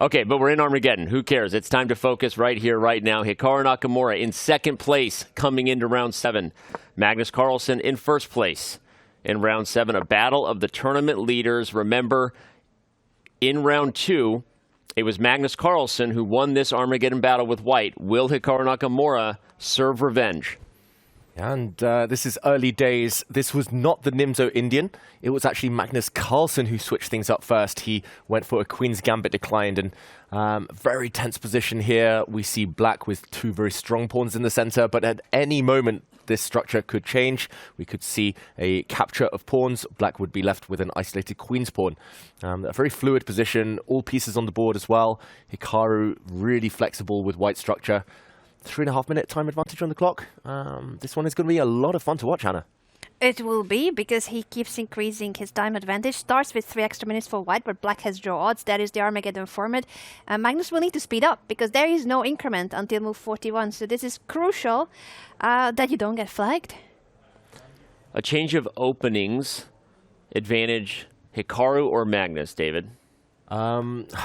Okay, but we're in Armageddon. Who cares? It's time to focus right here, right now. Hikaru Nakamura in second place coming into round 7. Magnus Carlsen in first place in round 7. A battle of the tournament leaders. Remember, in round 2, it was Magnus Carlsen who won this Armageddon battle with white. Will Hikaru Nakamura serve revenge? And this is early days. This was not the Nimzo Indian. It was actually Magnus Carlsen who switched things up first. He went for a Queen's Gambit, declined, and very tense position here. We see black with 2 very strong pawns in the center, but at any moment, this structure could change. We could see a capture of pawns. Black would be left with an isolated queen's pawn. A very fluid position, all pieces on the board as well. Hikaru really flexible with white structure. 3.5 minute time advantage on the clock. This one is going to be a lot of fun to watch, Hannah. It will be, because he keeps increasing his time advantage. Starts with 3 extra minutes for white, but black has draw odds. That is the Armageddon format. Magnus will need to speed up, because there is no increment until move 41. So this is crucial that you don't get flagged. A change of openings. Advantage Hikaru or Magnus, David? I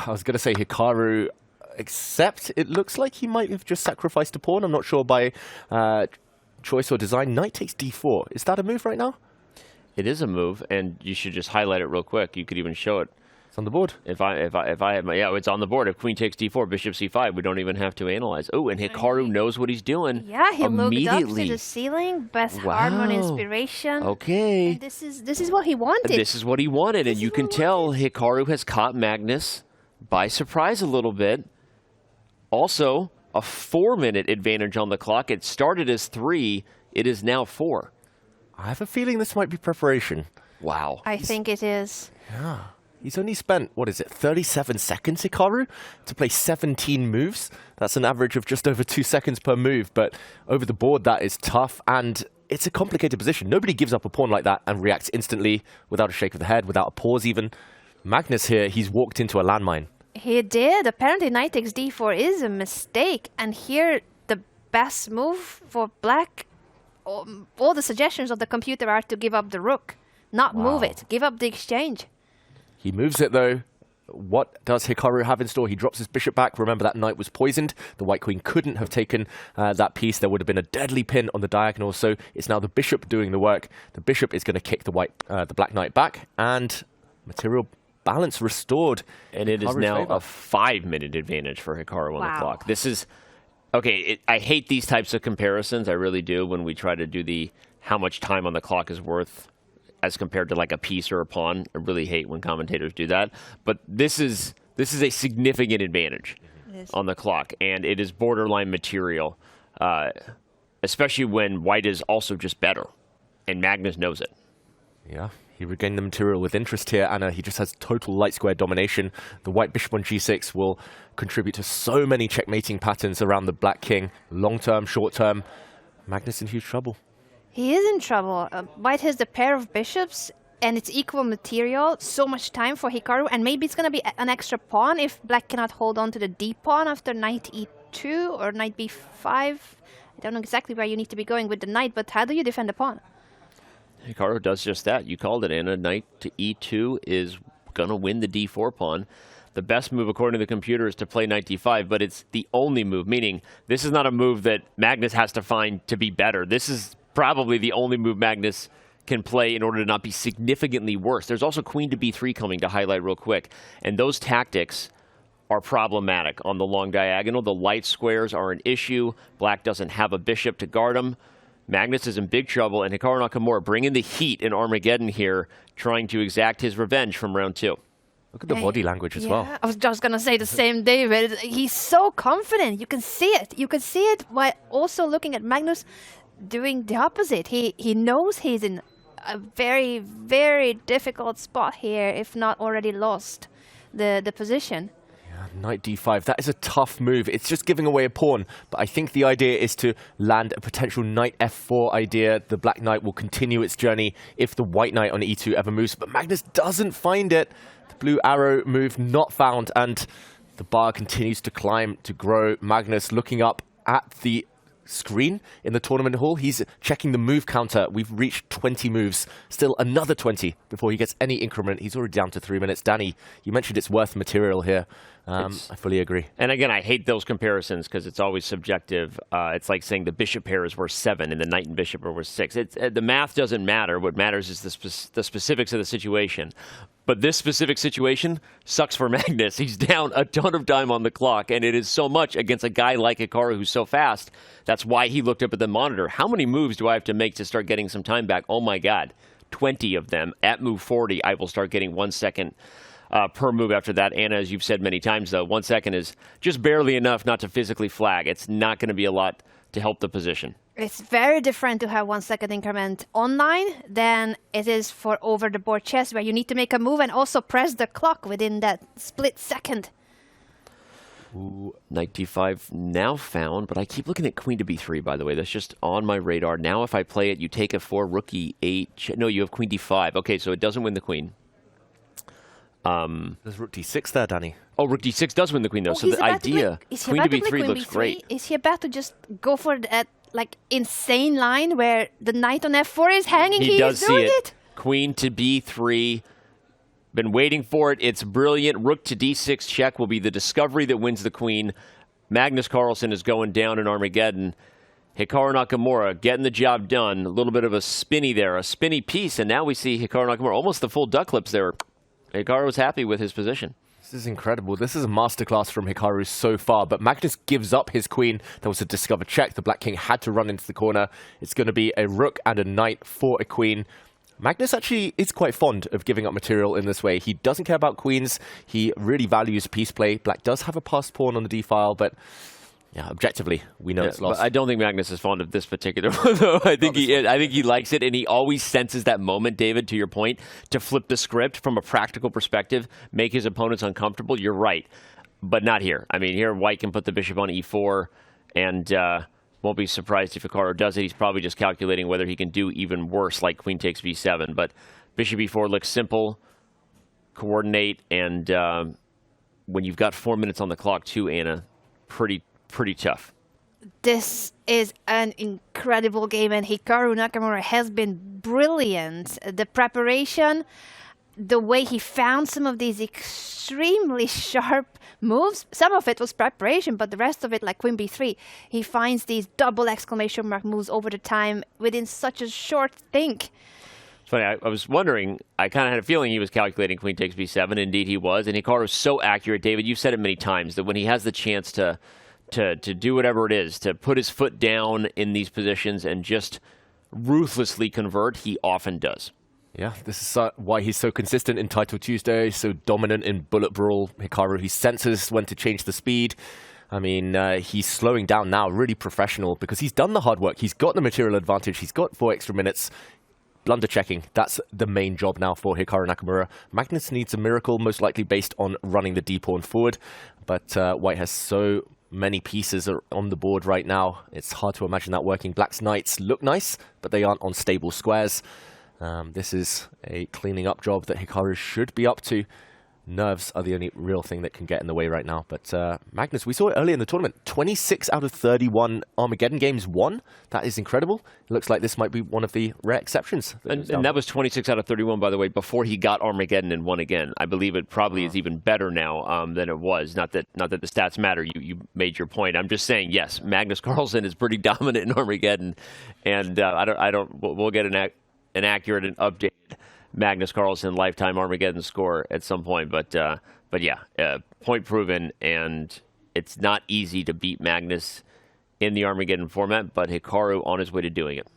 was going to say Hikaru, except it looks like he might have just sacrificed a pawn. I'm not sure by choice or design. Knight takes d4. Is that a move right now? It is a move, and you should just highlight it real quick. You could even show it. It's on the board. If I had my, yeah, it's on the board. If queen takes d4, bishop c5, we don't even have to analyze. Oh, and Hikaru knows what he's doing. Yeah, he looked up to the ceiling. Best Harmon inspiration. Okay. And this is what he wanted. This is what he wanted, and you can tell Hikaru has caught Magnus by surprise a little bit. Also, a 4-minute advantage on the clock. It started as 3. It is now 4. I have a feeling this might be preparation. Wow. I think it is. Yeah. He's only spent, 37 seconds, Hikaru, to play 17 moves. That's an average of just over 2 seconds per move. But over the board, that is tough. And it's a complicated position. Nobody gives up a pawn like that and reacts instantly without a shake of the head, without a pause even. Magnus here, he's walked into a landmine. He did. Apparently, knight takes d4 is a mistake. And here, the best move for black, all the suggestions of the computer are to give up the rook. Not move it. Give up the exchange. He moves it, though. What does Hikaru have in store? He drops his bishop back. Remember, that knight was poisoned. The white queen couldn't have taken that piece. There would have been a deadly pin on the diagonal. So it's now the bishop doing the work. The bishop is going to kick the black knight back. And material balance restored. And it is now a 5-minute advantage for Hikaru on the clock. This is, okay, I hate these types of comparisons. I really do, when we try to do the how much time on the clock is worth as compared to like a piece or a pawn. I really hate when commentators do that. But this is a significant advantage on the clock, and it is borderline material, especially when white is also just better, and Magnus knows it. Yeah. He regained the material with interest here, and he just has total light square domination. The white bishop on g6 will contribute to so many checkmating patterns around the black king. Long-term, short-term. Magnus in huge trouble. He is in trouble. White has the pair of bishops, and it's equal material. So much time for Hikaru, and maybe it's going to be an extra pawn if black cannot hold on to the d-pawn after knight e2 or knight b5. I don't know exactly where you need to be going with the knight, but how do you defend the pawn? Hikaru does just that. You called it, Anna. Knight to e2 is going to win the d4 pawn. The best move, according to the computer, is to play knight d5, but it's the only move, meaning this is not a move that Magnus has to find to be better. This is probably the only move Magnus can play in order to not be significantly worse. There's also queen to b3 coming to highlight real quick, and those tactics are problematic on the long diagonal. The light squares are an issue. Black doesn't have a bishop to guard him. Magnus is in big trouble, and Hikaru Nakamura bringing the heat in Armageddon here, trying to exact his revenge from round 2. Look at the body language as well. I was just going to say the same, David. He's so confident. You can see it. You can see it while also looking at Magnus doing the opposite. He knows he's in a very, very difficult spot here, if not already lost the position. Knight d5, that is a tough move. It's just giving away a pawn, but I think the idea is to land a potential knight f4 idea. The black knight will continue its journey if the white knight on e2 ever moves, but Magnus doesn't find it. The blue arrow move not found, and the bar continues to climb, to grow. Magnus looking up at the screen in the tournament hall. He's checking the move counter. We've reached 20 moves. Still another 20 before he gets any increment. He's already down to 3 minutes. Danny, you mentioned it's worth material here. I fully agree. And again, I hate those comparisons because it's always subjective. It's like saying the bishop pair is worth 7 and the knight and bishop are worth 6. The math doesn't matter. What matters is the specifics of the situation. But this specific situation sucks for Magnus. He's down a ton of time on the clock, and it is so much against a guy like Hikaru who's so fast. That's why he looked up at the monitor. How many moves do I have to make to start getting some time back? Oh, my God. 20 of them. At move 40, I will start getting 1 second per move after that. Anna, as you've said many times, though, 1 second is just barely enough not to physically flag. It's not going to be a lot to help the position. It's very different to have 1 second increment online than it is for over-the-board chess, where you need to make a move and also press the clock within that split second. Ooh, knight d5 now found, but I keep looking at queen to b3, by the way. That's just on my radar. Now if I play it, you take a 4, rook e8. No, you have queen d5. Okay, so it doesn't win the queen. There's rook d6 there, Danny. Oh, rook d6 does win the queen, though. So the idea, queen to b3 looks great. Is he about to just go for that insane line where the knight on f4 is hanging? He does see it. it. Queen to b3. Been waiting for it. It's brilliant. Rook to d6 check will be the discovery that wins the queen. Magnus Carlsen is going down in Armageddon. Hikaru Nakamura getting the job done. A little bit of a spinny there, a spinny piece, and now we see Hikaru Nakamura almost the full duck lips there. Hikaru was happy with his position. This is incredible. This is a masterclass from Hikaru so far, but Magnus gives up his queen. That was a discovered check. The Black King had to run into the corner. It's going to be a rook and a knight for a queen. Magnus actually is quite fond of giving up material in this way. He doesn't care about queens. He really values piece play. Black does have a passed pawn on the d-file, but yeah, objectively, we know it's lost. But I don't think Magnus is fond of this particular one, though. I think he likes it, and he always senses that moment, David, to your point, to flip the script from a practical perspective, make his opponents uncomfortable. You're right, but not here. I mean, here White can put the bishop on e4, and won't be surprised if Hikaru does it. He's probably just calculating whether he can do even worse, like queen takes b7. But bishop e4 looks simple, coordinate, and when you've got 4 minutes on the clock, too, Anna, pretty tough. This is an incredible game, and Hikaru Nakamura has been brilliant. The preparation, the way he found some of these extremely sharp moves, some of it was preparation, but the rest of it, like queen b3, he finds these double exclamation mark moves over the time within such a short think. It's funny, I was wondering, I kind of had a feeling he was calculating queen takes b7. Indeed he was, and Hikaru is so accurate, David. You've said it many times, that when he has the chance to do whatever it is, to put his foot down in these positions and just ruthlessly convert, he often does. Yeah, this is why he's so consistent in Title Tuesday, so dominant in Bullet Brawl. Hikaru, he senses when to change the speed. I mean, he's slowing down now, really professional, because he's done the hard work. He's got the material advantage. He's got 4 extra minutes. Blunder checking, that's the main job now for Hikaru Nakamura. Magnus needs a miracle, most likely based on running the d-pawn forward, but White has so many pieces are on the board right now. It's hard to imagine that working. Black's knights look nice, but they aren't on stable squares. This is a cleaning up job that Hikaru should be up to. Nerves are the only real thing that can get in the way right now. But Magnus, we saw it early in the tournament. 26 out of 31 Armageddon games won. That is incredible. It looks like this might be one of the rare exceptions. And that was 26 out of 31, by the way, before he got Armageddon and won again. I believe it probably is even better now than it was. Not that the stats matter. You made your point. I'm just saying, yes, Magnus Carlsen is pretty dominant in Armageddon, and we'll get an accurate and updated Magnus Carlsen lifetime Armageddon score at some point, but yeah, point proven, and it's not easy to beat Magnus in the Armageddon format, but Hikaru on his way to doing it.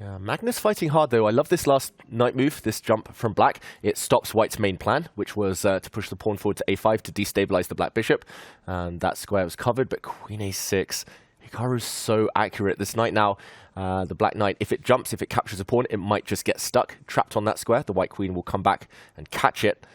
Yeah, Magnus fighting hard though. I love this last knight move, this jump from Black. It stops White's main plan, which was to push the pawn forward to a5 to destabilize the Black bishop, and that square was covered, but queen a6. Hikaru's so accurate. This knight now, the Black Knight, if it jumps, if it captures a pawn, it might just get stuck, trapped on that square. The White Queen will come back and catch it.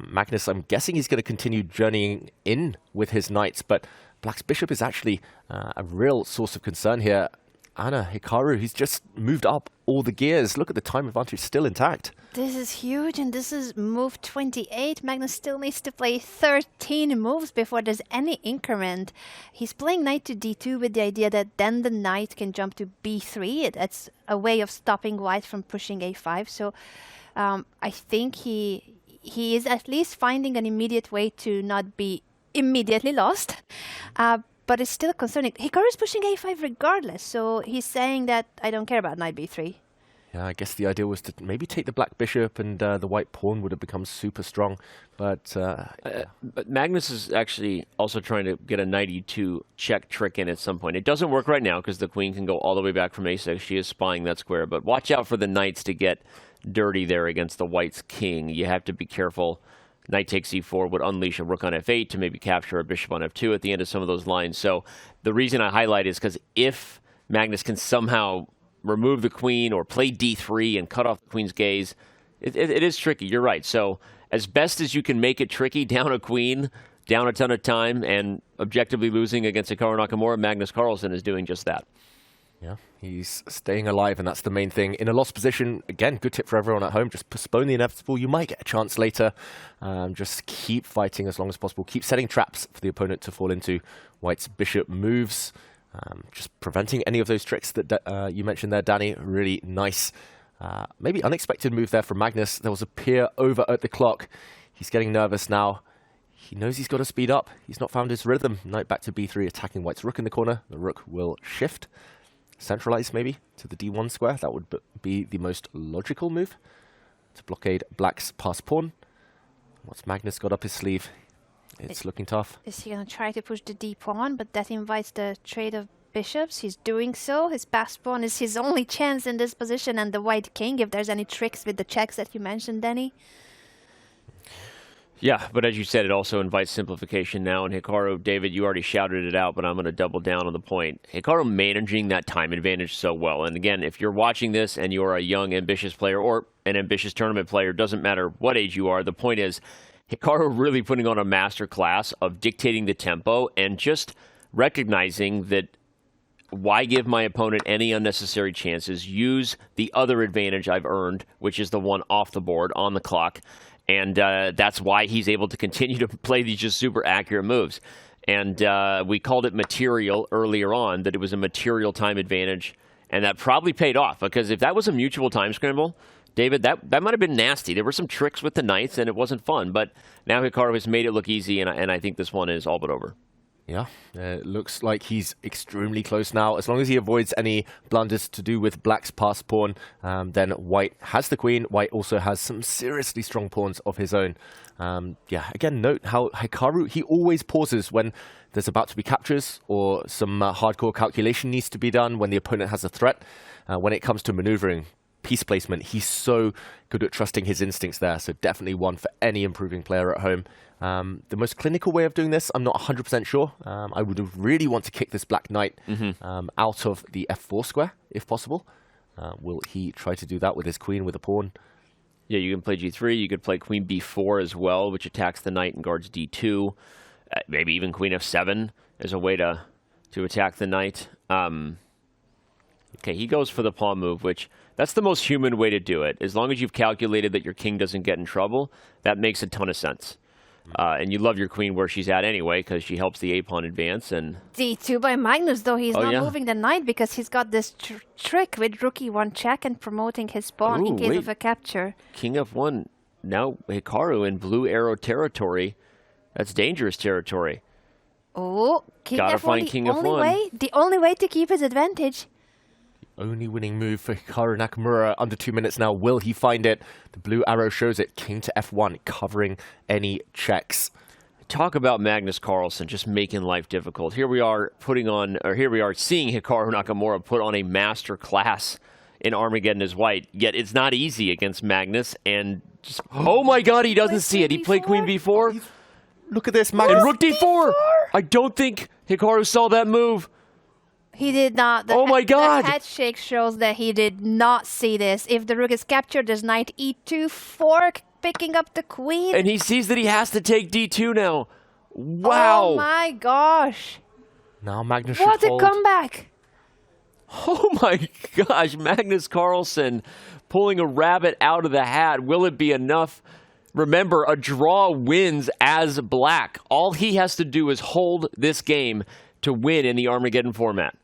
Magnus, I'm guessing he's going to continue journeying in with his knights, but Black's bishop is actually a real source of concern here. Anna, Hikaru, he's just moved up all the gears. Look at the time advantage still intact. This is huge, and this is move 28. Magnus still needs to play 13 moves before there's any increment. He's playing knight to d2 with the idea that then the knight can jump to b3. That's a way of stopping white from pushing a5. So I think he is at least finding an immediate way to not be immediately lost. But it's still concerning. Hikaru is pushing a5 regardless, so he's saying that I don't care about knight b3. Yeah, I guess the idea was to maybe take the black bishop and the white pawn would have become super strong. But Magnus is actually also trying to get a knight e2 check trick in at some point. It doesn't work right now because the queen can go all the way back from a6. She is spying that square. But watch out for the knights to get dirty there against the white's king. You have to be careful. Knight takes e4 would unleash a rook on f8 to maybe capture a bishop on f2 at the end of some of those lines. So the reason I highlight is because if Magnus can somehow remove the queen or play d3 and cut off the queen's gaze, it is tricky. You're right. So as best as you can make it tricky, down a queen, down a ton of time, and objectively losing against Hikaru Nakamura, Magnus Carlsen is doing just that. yeah, he's staying alive, and that's the main thing. In a lost position, again, good tip for everyone at home, just postpone the inevitable. You might get a chance later. Just keep fighting as long as possible. Keep setting traps for the opponent to fall into. White's bishop moves. Just preventing any of those tricks that you mentioned there, Danny. Really nice, maybe unexpected move there from Magnus. There was a peer over at the clock. He's getting nervous now. He knows he's got to speed up. He's not found his rhythm. Knight back to b3, attacking White's rook in the corner. The rook will shift. Centralize maybe to the d1 square. That would be the most logical move to blockade Black's pass pawn. What's Magnus got up his sleeve? It's looking tough. Is he going to try to push the d pawn, but that invites the trade of bishops? He's doing so. His pass pawn is his only chance in this position, and the white king, if there's any tricks with the checks that you mentioned, Danny. Yeah, but as you said, it also invites simplification now. And Hikaru, David, you already shouted it out, but I'm going to double down on the point. Hikaru managing that time advantage so well. And again, if you're watching this and you're a young, ambitious player or an ambitious tournament player, doesn't matter what age you are, the point is Hikaru really putting on a master class of dictating the tempo and just recognizing that why give my opponent any unnecessary chances? Use the other advantage I've earned, which is the one off the board on the clock. And that's why he's able to continue to play these just super accurate moves. And we called it material earlier on, that it was a material time advantage. And that probably paid off, because if that was a mutual time scramble, David, that might have been nasty. There were some tricks with the knights, and it wasn't fun. But now Hikaru has made it look easy, and I think this one is all but over. Yeah, it looks like he's extremely close now. As long as he avoids any blunders to do with Black's pass pawn, then White has the queen. White also has some seriously strong pawns of his own. Yeah, again, note how Hikaru, he always pauses when there's about to be captures or some hardcore calculation needs to be done, when the opponent has a threat. When it comes to maneuvering, piece placement, he's so good at trusting his instincts there. So definitely one for any improving player at home. The most clinical way of doing this, I'm not 100% sure. I would really want to kick this black knight out of the f4 square, if possible. Will he try to do that with his queen with a pawn? Yeah, you can play g3. You could play queen b4 as well, which attacks the knight and guards d2. Maybe even queen f7 as a way to attack the knight. Okay, he goes for the pawn move, which that's the most human way to do it. As long as you've calculated that your king doesn't get in trouble, that makes a ton of sense. And you love your queen where she's at anyway, because she helps the a-pawn advance. And d2 by Magnus, though he's not moving the knight because he's got this trick with rook e1 check and promoting his pawn in case of a capture. King f1, now Hikaru in blue arrow territory. That's dangerous territory. Oh, king Gotta f1, find king f1. The only way to keep his advantage. Only winning move for Hikaru Nakamura. Under 2 minutes now. Will he find it? The blue arrow shows it. King to f1, covering any checks. Talk about Magnus Carlsen just making life difficult. Here we are seeing Hikaru Nakamura put on a master class in Armageddon as white. Yet it's not easy against Magnus. And just, oh my God, he doesn't see it. He played queen b4. Look at this, Magnus. And rook d4. I don't think Hikaru saw that move. He did not. Oh my God! The head shake shows that he did not see this. If the rook is captured, there's knight e2 fork picking up the queen. And he sees that he has to take d2 now. Wow! Oh my gosh! Now Magnus should What a fold. comeback! Oh my gosh, Magnus Carlsen pulling a rabbit out of the hat. Will it be enough? Remember, a draw wins as black. All he has to do is hold this game to win in the Armageddon format.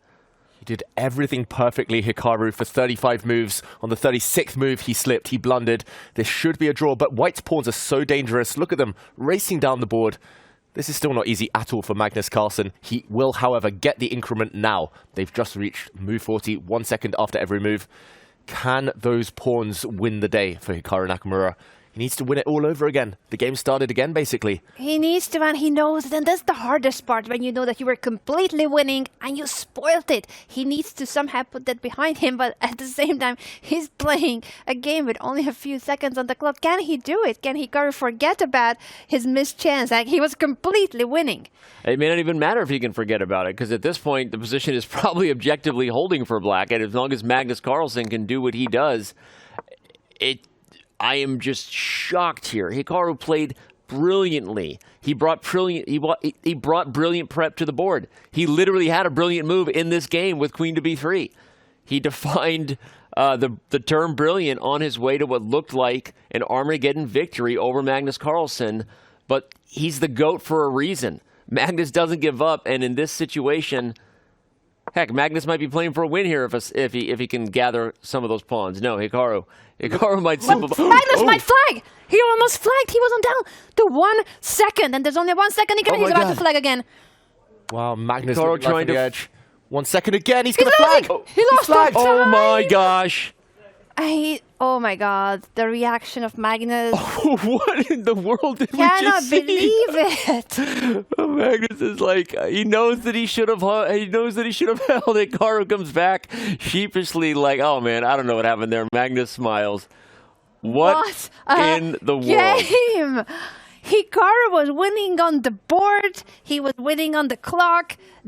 He did everything perfectly, Hikaru, for 35 moves. On the 36th move, he slipped, he blundered. This should be a draw, but White's pawns are so dangerous. Look at them, racing down the board. This is still not easy at all for Magnus Carlsen. He will, however, get the increment now. They've just reached move 40, 1 second after every move. Can those pawns win the day for Hikaru Nakamura? He needs to win it all over again. The game started again, basically. He needs to, and he knows it. And that's the hardest part, when you know that you were completely winning and you spoiled it. He needs to somehow put that behind him, but at the same time, he's playing a game with only a few seconds on the clock. Can he do it? Can Hikaru forget about his missed chance? Like, he was completely winning. It may not even matter if he can forget about it, because at this point, the position is probably objectively holding for black. And as long as Magnus Carlsen can do what he does, I am just shocked here. Hikaru played brilliantly. He brought brilliant prep to the board. He literally had a brilliant move in this game with queen to b3. He defined the term brilliant on his way to what looked like an Armageddon victory over Magnus Carlsen, but he's the GOAT for a reason. Magnus doesn't give up, and in this situation, heck, Magnus might be playing for a win here if he can gather some of those pawns. No, Hikaru might simplify. Magnus might flag! He almost flagged. He wasn't down to 1 second, and there's only 1 second. He's about to flag again. Wow, Magnus Hikaru trying to the edge. 1 second again. He's going to flag. He lost flagged. Oh my gosh. Oh my god, the reaction of Magnus. What in the world did we Cannot just see? believe it. Magnus is like, he knows that he should have held Hikaru comes back sheepishly like, oh man, I don't know what happened there. Magnus smiles. What in the world? Game. Hikaru was winning on the board. He was winning on the clock. Then